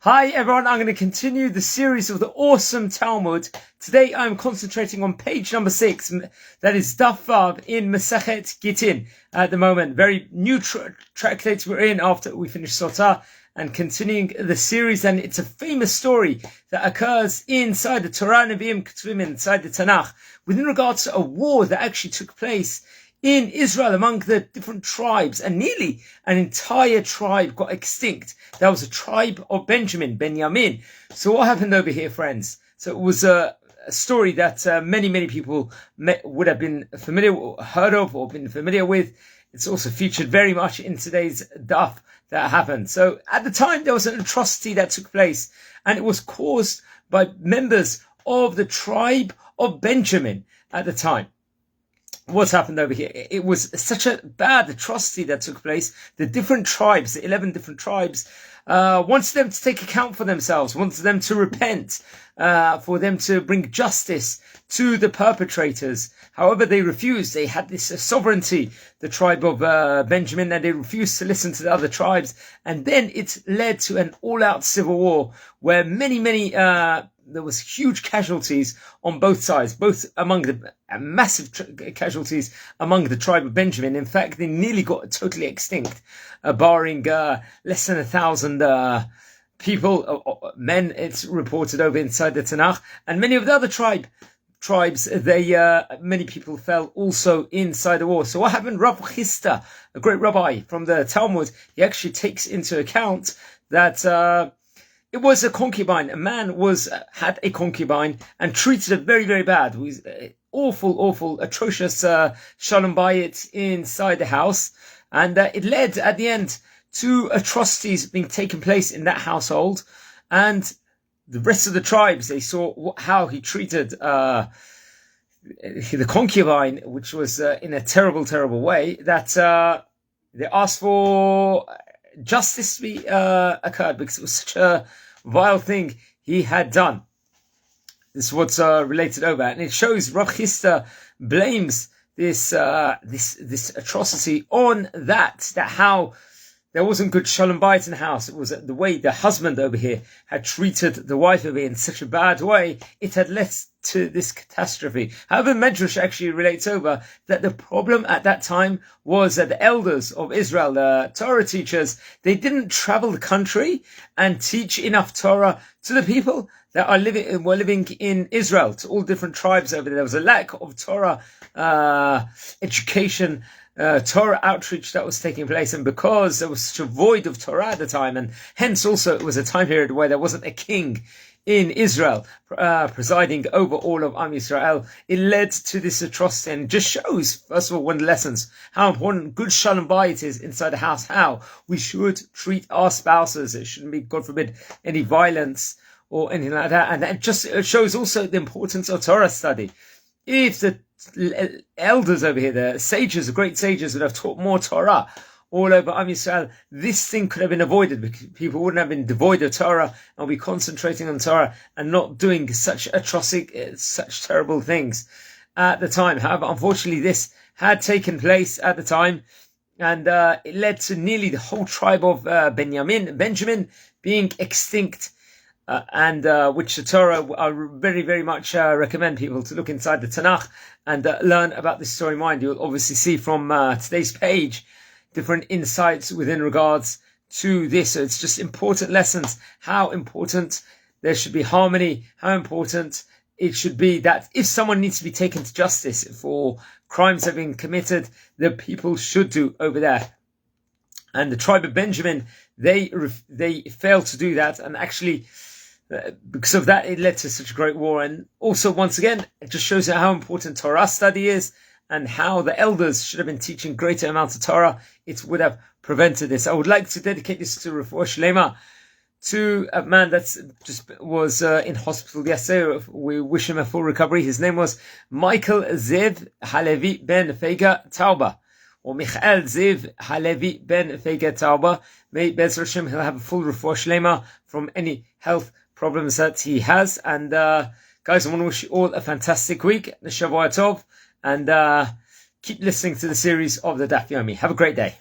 Hi everyone, I'm going to continue the series of the awesome Talmud. Today I'm concentrating on page number 6, that is Daf Vav in Masechet Gittin at the moment. Very new tractate we're in after we finished Sotah and continuing the series, and it's a famous story that occurs inside the Torah Nevi'im Ketuvim, inside the Tanach, within regards to a war that actually took place in Israel among the different tribes, and nearly an entire tribe got extinct. That was a tribe of Benjamin. So what happened over here, friends? So it was a story that many people would have been heard of or been familiar with. It's also featured very much in today's daf that happened. So at the time, there was an atrocity that took place, and it was caused by members of the tribe of Benjamin at the time. What's happened over here? It was such a bad atrocity that took place. The different tribes, the 11 different tribes, wanted them to take account for themselves, wanted them to repent, for them to bring justice to the perpetrators. However, they refused. They had this sovereignty, the tribe of Benjamin, and they refused to listen to the other tribes. And then it led to an all-out civil war where many there was huge casualties on both sides, both among the massive casualties among the tribe of Benjamin. In fact, they nearly got totally extinct, barring less than 1,000 people, men, it's reported over inside the Tanach. And many of the other tribes, many people fell also inside the war. So what happened? Rav Chisda, a great rabbi from the Talmud, he actually takes into account that it was a concubine. A man had a concubine and treated her very bad. It was awful, atrocious shalom bayit inside the house, and it led at the end to atrocities being taken place in that household. And the rest of the tribes, they saw how he treated the concubine, which was in a terrible way, that they asked for justice to be occurred, because it was such a vile thing he had done. This is what's related over, and it shows Rav Chisda blames this atrocity on that how there wasn't good shalom bayit in the house. It was the way the husband over here had treated the wife over here in such a bad way. It had led to this catastrophe. However, Medrash actually relates over that the problem at that time was that the elders of Israel, the Torah teachers, they didn't travel the country and teach enough Torah to the people that were living in Israel, to all different tribes over there. There was a lack of Torah education, Torah outreach that was taking place, and because there was such a void of Torah at the time, and hence also it was a time period where there wasn't a king in Israel presiding over all of Am Yisrael, it led to this atrocity, and just shows, first of all, one of the lessons, how important good shalom bayit is inside the house, how we should treat our spouses. It shouldn't be, God forbid, any violence or anything like that. And it shows also the importance of Torah study. If the elders over here, the sages, the great sages, would have taught more Torah all over Am Yisrael, this thing could have been avoided, because people wouldn't have been devoid of Torah and be concentrating on Torah and not doing such terrible things at the time. However, unfortunately, this had taken place at the time, and it led to nearly the whole tribe of Benjamin being extinct. Which the Torah, I very much recommend people to look inside the Tanach and learn about this story. Mind, you'll obviously see from today's page different insights within regards to this. So it's just important lessons, how important there should be harmony, how important it should be that if someone needs to be taken to justice for crimes that have been committed, the people should do over there. And the tribe of Benjamin, they failed to do that, and actually, because of that, it led to such a great war. And also, once again, it just shows you how important Torah study is, and how the elders should have been teaching greater amounts of Torah. It would have prevented this. I would like to dedicate this to Refuah Shlema, to a man that was in hospital yesterday. We wish him a full recovery. His name was Michael Zev Halevi ben Feiga Tauba, or Michael Zev Halevi ben Feiga Tauba. May Be'ez Hashem he'll have a full Refuah Shlema from any health problems that he has. And guys, I want to wish you all a fantastic week, the Shavua Tov, and keep listening to the series of the Daf Yomi. Have a great day.